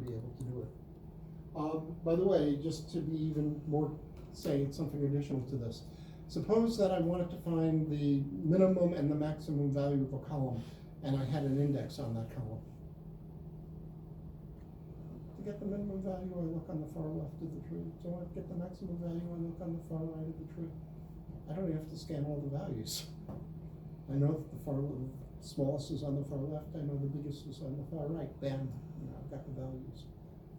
be able to do it. By the way, just to be even more, say something additional to this, suppose that I wanted to find the minimum and the maximum value of a column, and I had an index on that column. To get the minimum value, I look on the far left of the tree. To get the maximum value, I look on the far right of the tree. I don't even have to scan all the values. I know that the smallest is on the far left. I know the biggest is on the far right. Bam, I've got the values.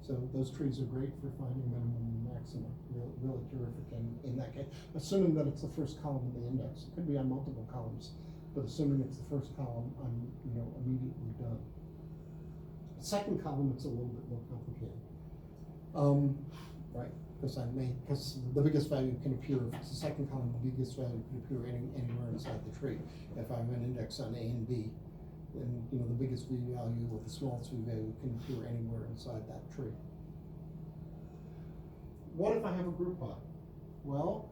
So those trees are great for finding minimum and maximum. Really terrific in that case. Assuming that it's the first column in the index. It could be on multiple columns, but assuming it's the first column, I'm immediately done. The second column, it's a little bit more complicated. Right, because the biggest value can appear, if it's the second column, the biggest value can appear anywhere inside the tree. If I have an index on A and B, then the biggest V value or the smallest V value can appear anywhere inside that tree. What if I have a group by? Well,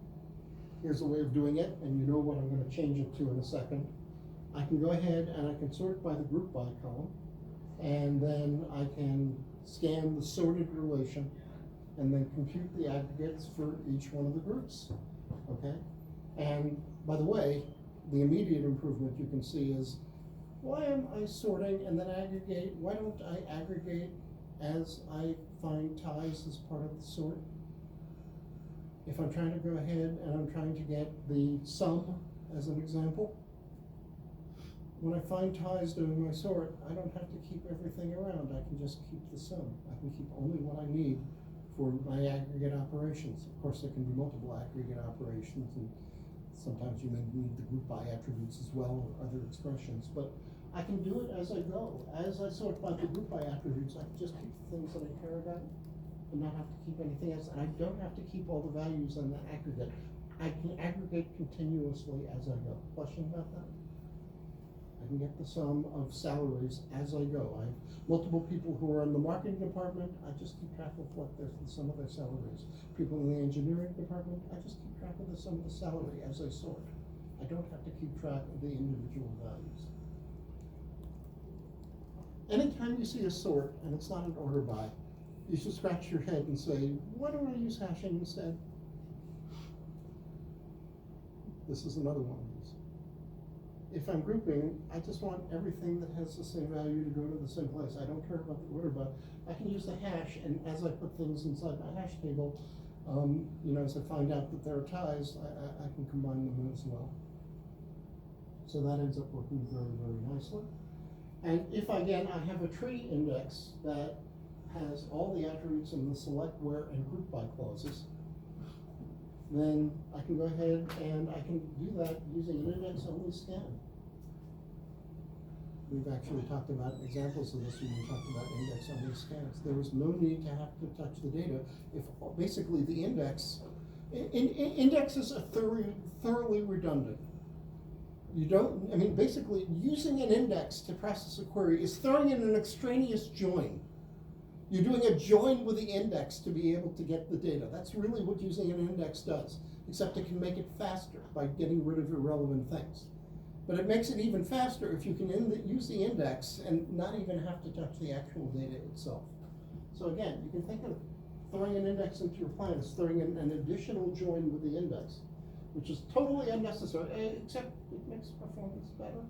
here's a way of doing it, and you know what I'm going to change it to in a second. I can go ahead and I can sort by the group by column, and then I can scan the sorted relation and then compute the aggregates for each one of the groups, okay? And by the way, the immediate improvement you can see is, why am I sorting and then aggregate? Why don't I aggregate as I find ties as part of the sort? If I'm trying to go ahead and I'm trying to get the sum as an example, when I find ties doing my sort, I don't have to keep everything around. I can just keep the sum. I can keep only what I need for my aggregate operations. Of course, there can be multiple aggregate operations, and sometimes you may need the group by attributes as well, or other expressions, but I can do it as I go. As I sort by the group by attributes, I can just keep the things that I care about and not have to keep anything else, and I don't have to keep all the values on the aggregate. I can aggregate continuously as I go. Question about that? I can get the sum of salaries as I go. I have multiple people who are in the marketing department. I just keep track of what the sum of their salaries. People in the engineering department, I just keep track of the sum of the salary as I sort. I don't have to keep track of the individual values. Anytime you see a sort and it's not an order by, you should scratch your head and say, why don't I use hashing instead? This is another one of these. If I'm grouping, I just want everything that has the same value to go to the same place. I don't care about the order by. I can use the hash, and as I put things inside my hash table, as I find out that there are ties, I can combine them in as well. So that ends up working very, very nicely. And if, again, I have a tree index that has all the attributes in the select, where, and group by clauses, then I can go ahead and I can do that using an index-only scan. We've actually talked about examples of this when we talked about index-only scans. There was no need to have to touch the data if basically the index, indexes are thoroughly redundant. You don't, basically using an index to process a query is throwing in an extraneous join. You're doing a join with the index to be able to get the data. That's really what using an index does, except it can make it faster by getting rid of irrelevant things. But it makes it even faster if you can use the index and not even have to touch the actual data itself. So again, you can think of throwing an index into your plan as throwing in an additional join with the index, which is totally unnecessary, except it makes performance better.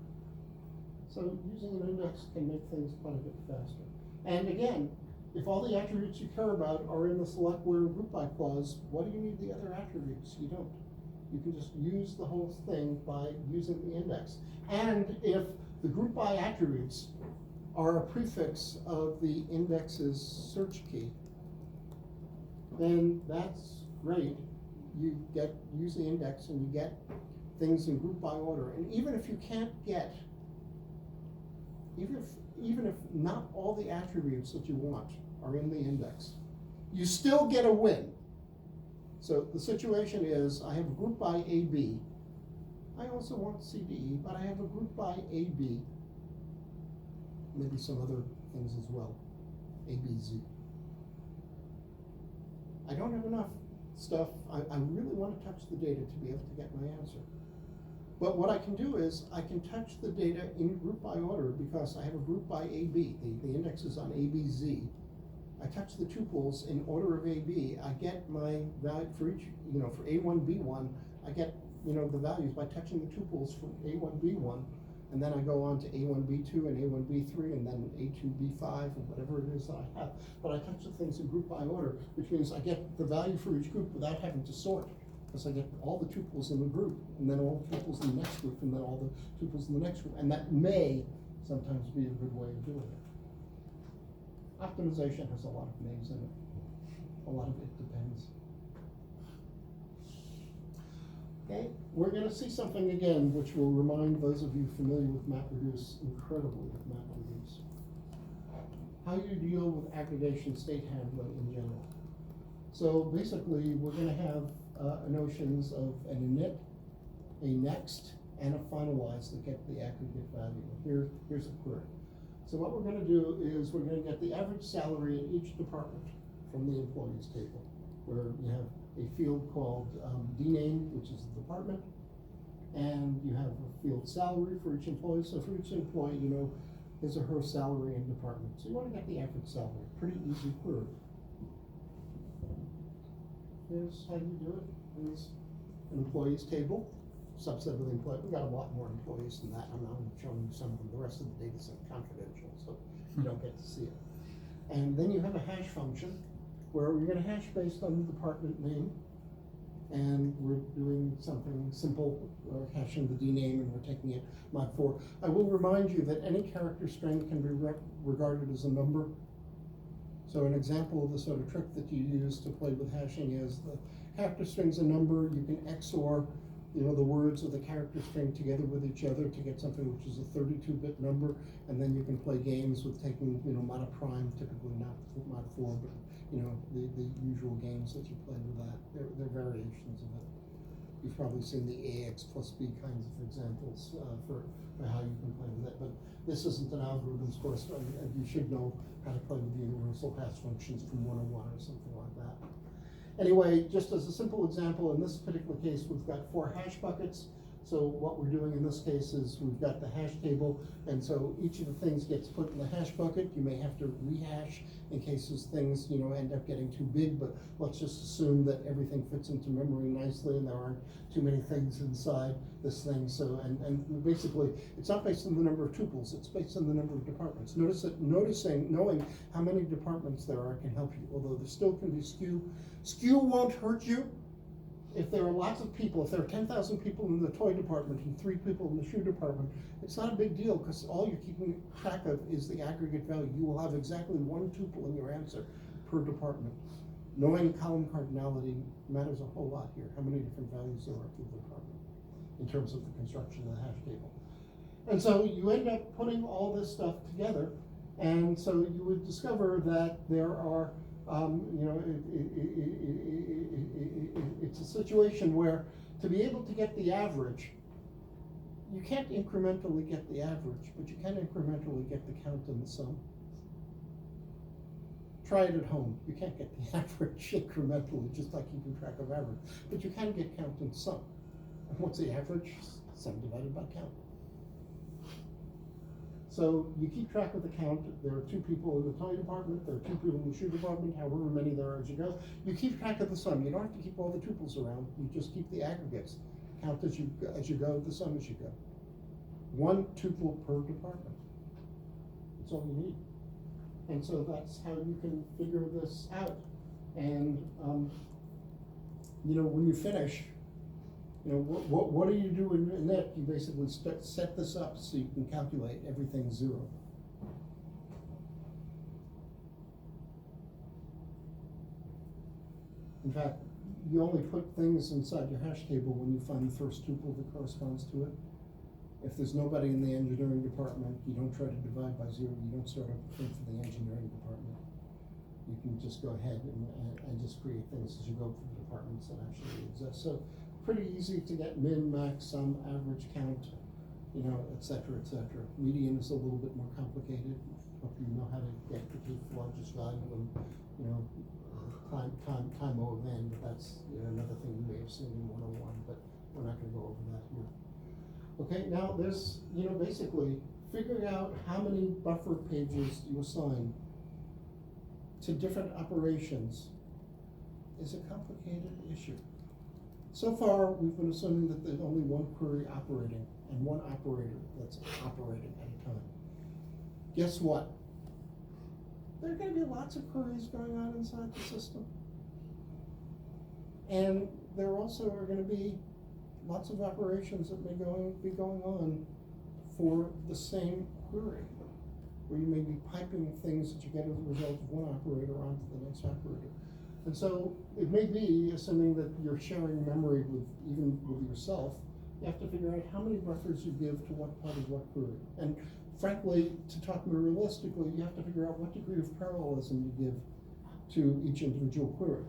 So using an index can make things quite a bit faster. And again, if all the attributes you care about are in the select where group by clause, what do you need the other attributes? You don't. You can just use the whole thing by using the index. And if the group by attributes are a prefix of the index's search key, then that's great. You use the index and you get things in group by order. And even if you can't get, even if not all the attributes that you want are in the index, you still get a win. So the situation is, I have a group by AB. I also want CDE, but I have a group by AB. Maybe some other things as well, ABZ. I don't have enough stuff. I really want to touch the data to be able to get my answer. But what I can do is I can touch the data in group by order because I have a group by AB. The index is on ABZ. I touch the tuples in order of AB, I get my value for each, for A1, B1, I get, the values by touching the tuples from A1, B1, and then I go on to A1, B2, and A1, B3, and then A2, B5, and whatever it is that I have. But I touch the things in group by order, which means I get the value for each group without having to sort, because I get all the tuples in the group, and then all the tuples in the next group, and then all the tuples in the next group, and that may sometimes be a good way of doing it. Optimization has a lot of names in it. A lot of it depends. Okay, we're going to see something again which will remind those of you familiar with MapReduce incredibly with MapReduce. How you deal with aggregation state handling in general. So basically we're going to have notions of an init, a next, and a finalize that get the aggregate value. Here's a query. So what we're going to do is we're going to get the average salary in each department from the employees table, where you have a field called dname, which is the department, and you have a field salary for each employee. So for each employee, you know his or her salary and department. So you want to get the average salary. Pretty easy query. Here's how you do it. Here's an employees table. Subset of the employee. We've got a lot more employees than that. I'm not showing you some of them. The rest of the data is confidential, so you don't get to see it. And then you have a hash function where we're going to hash based on the department name, and we're doing something simple. We're hashing the dname, and we're taking it mod 4. I will remind you that any character string can be regarded as a number. So an example of the sort of trick that you use to play with hashing is the character string's a number. You can XOR the words of the character string together with each other to get something which is a 32-bit number, and then you can play games with taking, mod prime, typically not mod 4, but, the usual games that you play with that. They're variations of it. You've probably seen the AX plus B kinds of examples for how you can play with it, but this isn't an algorithms course, so you should know how to play with the universal hash functions from 101 or something like that. Anyway, just as a simple example, in this particular case, we've got 4 hash buckets. So what we're doing in this case is we've got the hash table, and so each of the things gets put in the hash bucket. You may have to rehash in cases things, end up getting too big, but let's just assume that everything fits into memory nicely and there aren't too many things inside this thing. So, and basically, it's not based on the number of tuples, it's based on the number of departments. Knowing how many departments there are can help you, although there still can be skew. Skew won't hurt you. If there are lots of people, if there are 10,000 people in the toy department and 3 people in the shoe department, it's not a big deal because all you're keeping track of is the aggregate value. You will have exactly 1 tuple in your answer per department. Knowing column cardinality matters a whole lot here, how many different values there are for the department in terms of the construction of the hash table. And so you end up putting all this stuff together, and so you would discover that there are it's a situation where to be able to get the average, you can't incrementally get the average, but you can incrementally get the count and the sum. Try it at home. You can't get the average incrementally, just like keeping track of average, but you can get count and sum. And what's the average? Sum divided by count. So you keep track of the count. There are 2 people in the toy department, there are 2 people in the shoe department, however many there are as you go. You keep track of the sum. You don't have to keep all the tuples around. You just keep the aggregates. Count as you go, the sum as you go. 1 tuple per department. That's all you need. And so that's how you can figure this out. And when you finish, what do you do in that? You basically set this up so you can calculate everything 0. In fact, you only put things inside your hash table when you find the first tuple that corresponds to it. If there's nobody in the engineering department, you don't try to divide by 0. You don't start up a thing for the engineering department. You can just go ahead and just create things as you go for the departments that actually exist. So pretty easy to get min, max, sum, average, count, et cetera, et cetera. Median is a little bit more complicated. Hope you know how to get the largest value and, time of n, but that's another thing you may have seen in 101, but we're not going to go over that here. Okay, now there's, basically figuring out how many buffer pages you assign to different operations is a complicated issue. So far, we've been assuming that there's only one query operating and one operator that's operating at a time. Guess what? There are going to be lots of queries going on inside the system. And there also are going to be lots of operations that may be going on for the same query, where you may be piping things that you get as a result of one operator onto the next operator. And so it may be, assuming that you're sharing memory even with yourself, you have to figure out how many buffers you give to what part of what query. And frankly, to talk more realistically, you have to figure out what degree of parallelism you give to each individual query.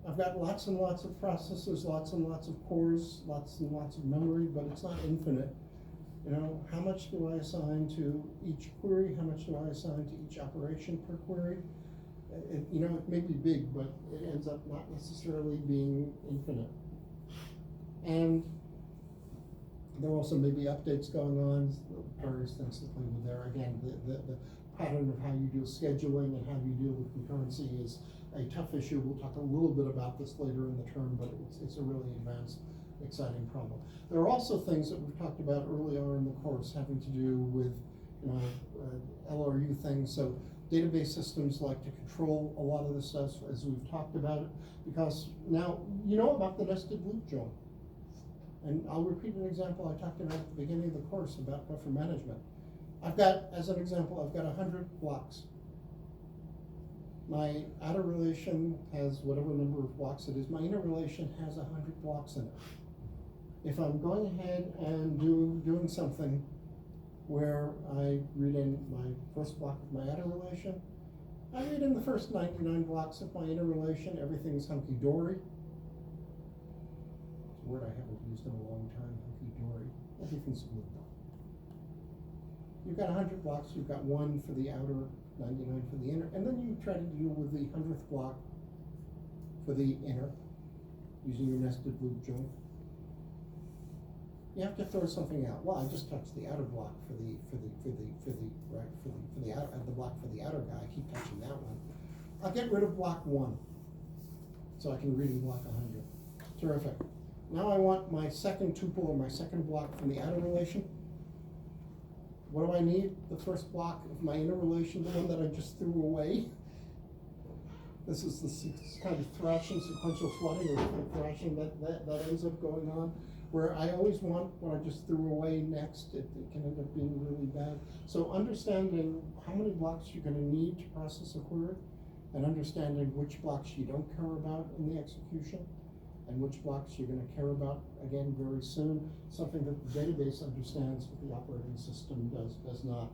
I've got lots and lots of processors, lots and lots of cores, lots and lots of memory, but it's not infinite. You know, how much do I assign to each query? How much do I assign to each operation per query? You know, it may be big, but it ends up not necessarily being infinite. And there also may be updates going on, various things that play with there. Again, the pattern of how you do scheduling and how you deal with concurrency is a tough issue. We'll talk a little bit about this later in the term, but it's a really advanced, exciting problem. There are also things that we've talked about early on in the course having to do with, you know, LRU things. So database systems like to control a lot of this stuff, as we've talked about it, because now you know about the nested loop join. And I'll repeat an example I talked about at the beginning of the course about buffer management. I've got, as an example, I've got 100 blocks. My outer relation has whatever number of blocks it is. My inner relation has 100 blocks in it. If I'm going ahead and doing something where I read in my first block of my outer relation, I read in the first 99 blocks of my inner relation, everything's hunky-dory. It's a word I haven't used in a long time, hunky-dory. Everything's good. You've got 100 blocks, you've got one for the outer, 99 for the inner, and then you try to deal with the 100th block for the inner, using your nested loop join. You have to throw something out. Well, I just touched the outer block for the block for the outer guy. I keep touching that one. I'll get rid of block 1, so I can read in block 100. Terrific. Now I want my second tuple or my second block from the outer relation. What do I need? The first block of my inner relation, the one that I just threw away. This is the kind of thrashing, sequential flooding or thrashing that ends up going on, where I always want what I just threw away next. It can end up being really bad. So understanding how many blocks you're going to need to process a query, and understanding which blocks you don't care about in the execution, and which blocks you're going to care about, again, very soon, something that the database understands but the operating system does not.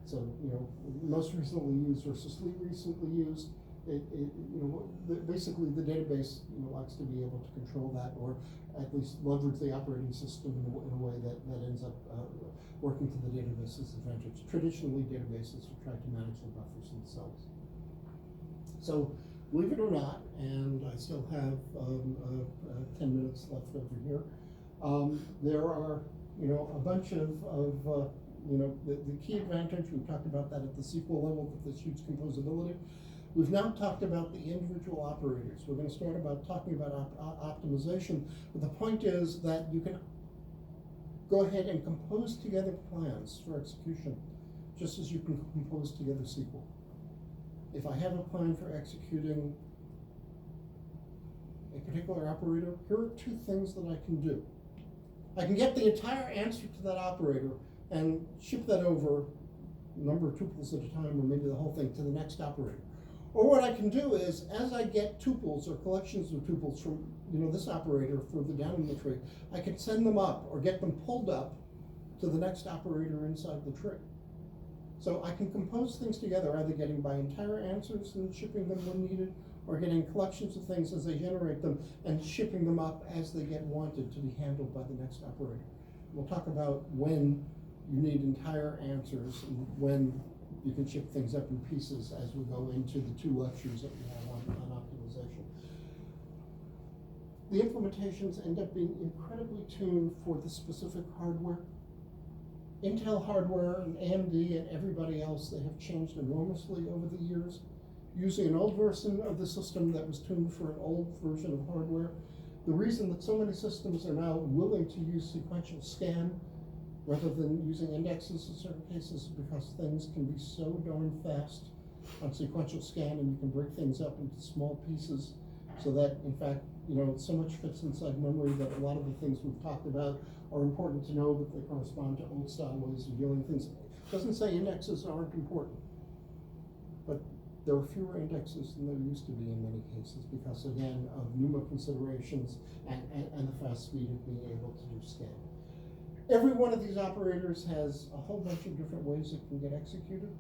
So, you know, most recently used versus recently used, basically the database, likes to be able to control that, or at least leverage the operating system in a way that ends up working to the database's advantage. Traditionally, databases have tried to manage the buffers themselves. So, believe it or not, and I still have 10 minutes left over here, there are, a bunch of the key advantage, we've talked about that at the SQL level, with this huge composability. We've now talked about the individual operators. We're going to start about talking about optimization, but the point is that you can go ahead and compose together plans for execution, just as you can compose together SQL. If I have a plan for executing a particular operator, here are two things that I can do. I can get the entire answer to that operator and ship that over a number of tuples at a time, or maybe the whole thing, to the next operator. Or what I can do is, as I get tuples or collections of tuples from this operator further down in the tree, I can send them up or get them pulled up to the next operator inside the tree. So I can compose things together, either getting by entire answers and shipping them when needed, or getting collections of things as they generate them and shipping them up as they get wanted to be handled by the next operator. We'll talk about when you need entire answers and when you can ship things up in pieces as we go into the two lectures that we have on optimization. The implementations end up being incredibly tuned for the specific hardware. Intel hardware and AMD and everybody else, they have changed enormously over the years. using an old version of the system that was tuned for an old version of hardware. The reason that so many systems are now willing to use sequential scan rather than using indexes in certain cases is because things can be so darn fast on sequential scan, and you can break things up into small pieces so that, in fact, so much fits inside memory that a lot of the things we've talked about are important to know, but they correspond to old style ways of dealing with things. It doesn't say indexes aren't important, but there are fewer indexes than there used to be in many cases because, again, of NUMA considerations and the fast speed of being able to do scan. Every one of these operators has a whole bunch of different ways it can get executed.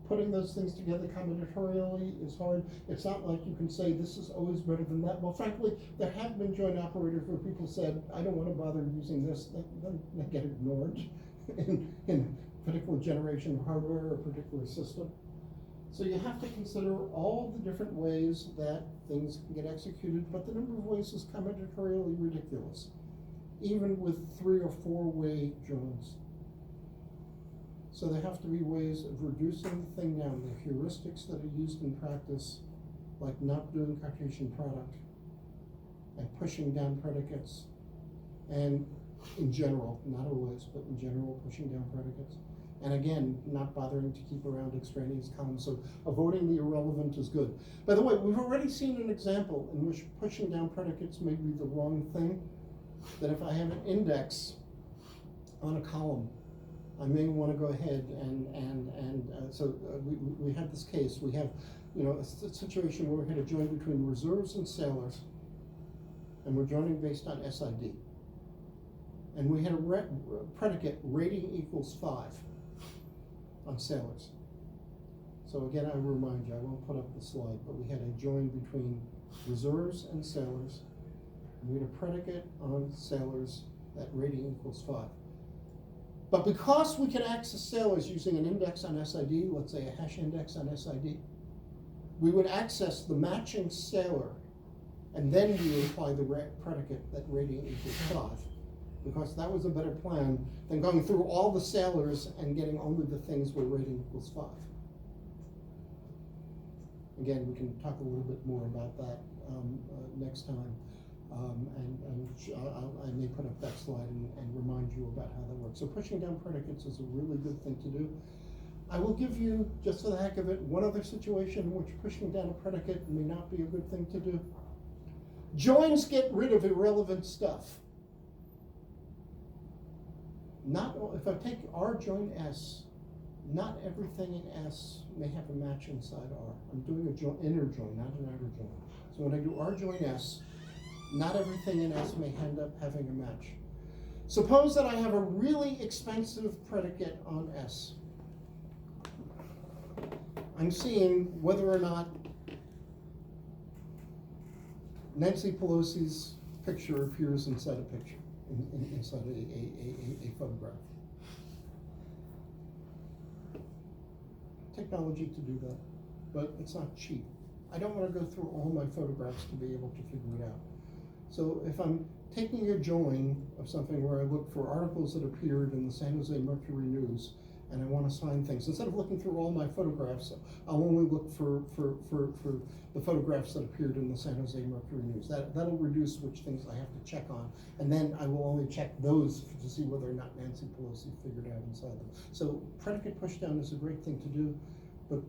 Putting those things together combinatorially is hard. It's not like you can say this is always better than that. Well, frankly, there have been joint operators where people said, I don't want to bother using this. Then they get ignored in a particular generation of hardware or a particular system. So you have to consider all the different ways that things can get executed, but the number of ways is combinatorially ridiculous, even with 3 or 4 way joins. So there have to be ways of reducing the thing down. The heuristics that are used in practice, like not doing Cartesian product and pushing down predicates, and in general, not always, but in general, pushing down predicates. And again, not bothering to keep around extraneous columns, so avoiding the irrelevant is good. By the way, we've already seen an example in which pushing down predicates may be the wrong thing, that if I have an index on a column, I may want to go ahead so we have this case. We have, a situation where we had a join between reserves and sailors, and we're joining based on SID. And we had a predicate rating equals 5 on sailors. So again, I remind you, I won't put up the slide, but we had a join between reserves and sailors, and we had a predicate on sailors that rating equals 5. But because we can access sailors using an index on SID, let's say a hash index on SID, we would access the matching sailor, and then we would apply the predicate that rating equals 5, because that was a better plan than going through all the sailors and getting only the things where rating equals 5. Again, we can talk a little bit more about that next time. I may put up that slide and remind you about how that works. So pushing down predicates is a really good thing to do. I will give you, just for the heck of it, one other situation in which pushing down a predicate may not be a good thing to do. Joins get rid of irrelevant stuff. If I take R join S, not everything in S may have a match inside R. I'm doing a inner join, not an outer join. So when I do R join S, not everything in S may end up having a match. Suppose that I have a really expensive predicate on S. I'm seeing whether or not Nancy Pelosi's picture appears inside a picture, inside a photograph. Technology to do that, but it's not cheap. I don't want to go through all my photographs to be able to figure it out. So if I'm taking a join of something where I look for articles that appeared in the San Jose Mercury News, and I want to find things, instead of looking through all my photographs, I'll only look for the photographs that appeared in the San Jose Mercury News. That'll reduce which things I have to check on, and then I will only check those to see whether or not Nancy Pelosi figured out inside them. So predicate pushdown is a great thing to do, but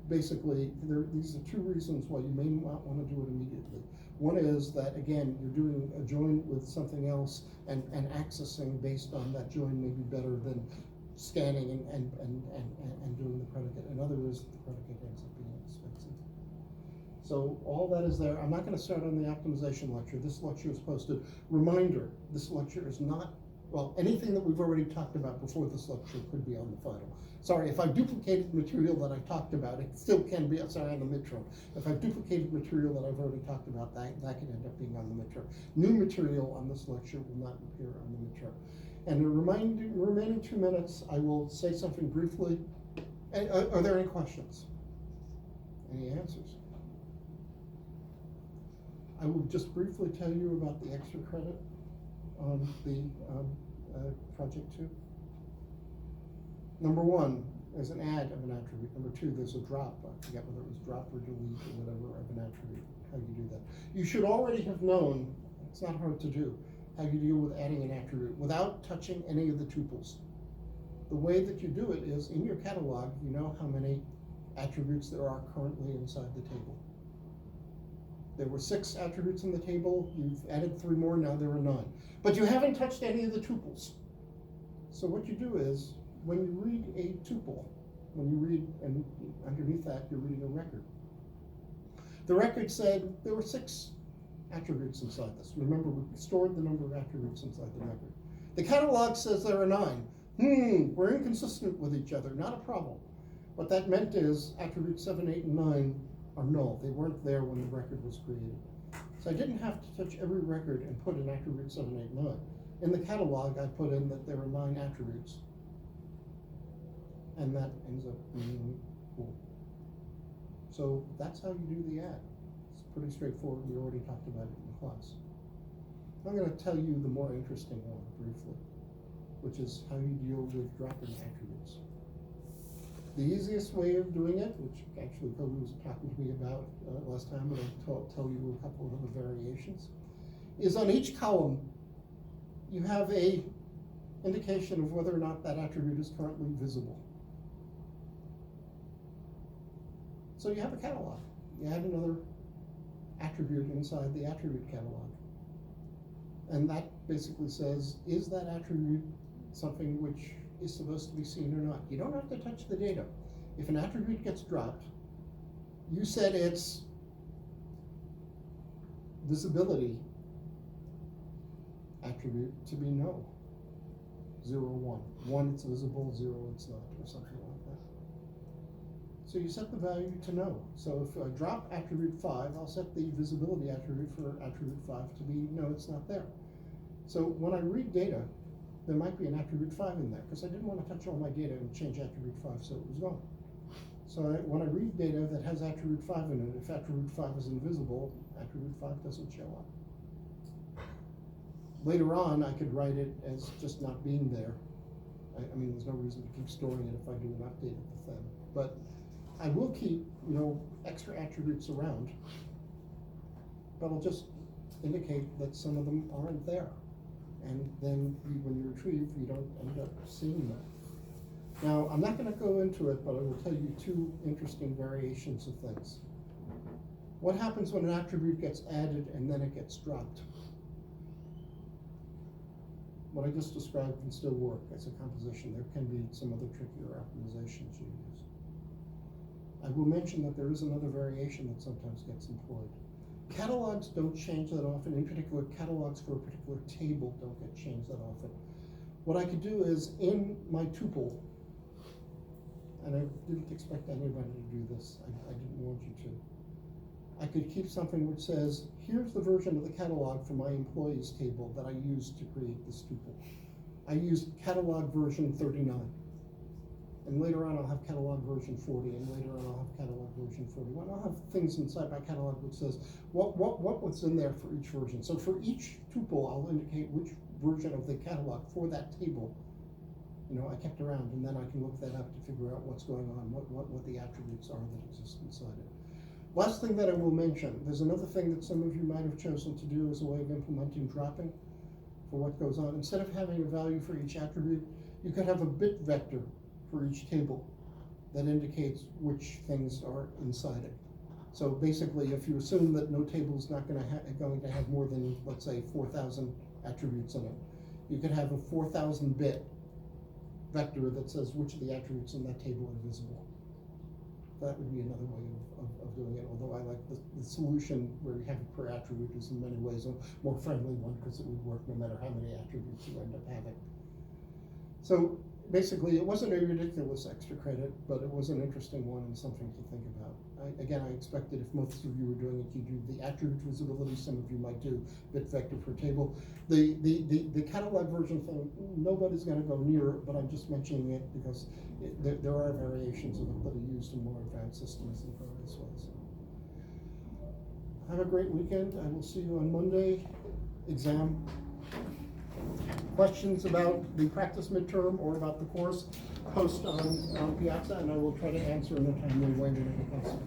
basically these are 2 reasons why you may not want to do it immediately. One is that, again, you're doing a join with something else, and accessing based on that join may be better than scanning and doing the predicate. Another is the predicate ends up being expensive. So all that is there. I'm not going to start on the optimization lecture. This lecture is posted. Reminder, this lecture is not, well, anything that we've already talked about before this lecture could be on the final. Sorry, if I've duplicated material that I talked about, it still can be, sorry, on the midterm. If I've duplicated material that I've already talked about, that can end up being on the midterm. New material on this lecture will not appear on the midterm. And the remaining 2 minutes, I will say something briefly. And, are there any questions? Any answers? I will just briefly tell you about the extra credit on the project 2. Number 1, there's an add of an attribute. Number two, there's a drop. I forget whether it was drop or delete or whatever of an attribute, how you do that. You should already have known, it's not hard to do, how you deal with adding an attribute without touching any of the tuples. The way that you do it is in your catalog, you know how many attributes there are currently inside the table. There were 6 attributes in the table, you've added 3 more, now there are 9. But you haven't touched any of the tuples. So what you do is, when you read a tuple, when you read, and underneath that, you're reading a record. The record said there were 6 attributes inside this. Remember, we stored the number of attributes inside the record. The catalog says there are 9. We're inconsistent with each other, not a problem. What that meant is attributes 7, 8, and 9 are null. They weren't there when the record was created. So I didn't have to touch every record and put in attribute 7, 8, 9. In the catalog, I put in that there are 9 attributes. And that ends up being cool. So that's how you do the add. It's pretty straightforward. We already talked about it in class. I'm going to tell you the more interesting one briefly, which is how you deal with dropping attributes. The easiest way of doing it, which actually Kobe was talking to me about last time, but I'll tell you a couple of other variations, is on each column you have a indication of whether or not that attribute is currently visible. So you have a catalog. You add another attribute inside the attribute catalog. And that basically says, is that attribute something which is supposed to be seen or not? You don't have to touch the data. If an attribute gets dropped, you set its visibility attribute to be no. 0, 1. 1 it's visible, 0 it's not, or something like that. So you set the value to no. So if I drop attribute 5, I'll set the visibility attribute for attribute 5 to be no, it's not there. So when I read data, there might be an attribute 5 in there, because I didn't want to touch all my data and change attribute 5 so it was gone. So when I read data that has attribute 5 in it, if attribute 5 is invisible, attribute 5 doesn't show up. Later on, I could write it as just not being there. I mean, there's no reason to keep storing it if I do an update of the thing. But I will keep, extra attributes around, but I'll just indicate that some of them aren't there. And then when you retrieve, you don't end up seeing them. Now, I'm not going to go into it, but I will tell you 2 interesting variations of things. What happens when an attribute gets added and then it gets dropped? What I just described can still work as a composition. There can be some other trickier optimizations you use. I will mention that there is another variation that sometimes gets employed. Catalogs don't change that often. In particular, catalogs for a particular table don't get changed that often. What I could do is in my tuple, and I didn't expect anybody to do this, I didn't want you to. I could keep something which says, here's the version of the catalog for my employees table that I used to create this tuple. I used catalog version 39. And later on I'll have catalog version 40, and later on I'll have catalog version 41. I'll have things inside my catalog which says what was in there for each version. So for each tuple, I'll indicate which version of the catalog for that table I kept around, and then I can look that up to figure out what's going on, what the attributes are that exist inside it. Last thing that I will mention, there's another thing that some of you might have chosen to do as a way of implementing dropping for what goes on. Instead of having a value for each attribute, you could have a bit vector for each table that indicates which things are inside it. So basically, if you assume that no table is not going to have more than, let's say, 4,000 attributes in it, you could have a 4,000 bit vector that says which of the attributes in that table are visible. That would be another way of doing it, although I like the solution where you have it per attribute is in many ways a more friendly one, because it would work no matter how many attributes you end up having. So basically, it wasn't a ridiculous extra credit, but it was an interesting one and something to think about. Again, I expected if most of you were doing it, you'd do the attribute visibility. Some of you might do bit vector per table. The catalog version thing, nobody's going to go near it, but I'm just mentioning it because there are variations of it that are used in more advanced systems in various ways. Have a great weekend. I will see you on Monday. Exam. Questions about the practice midterm or about the course, post on Piazza, and I will try to answer in a timely way when it becomes.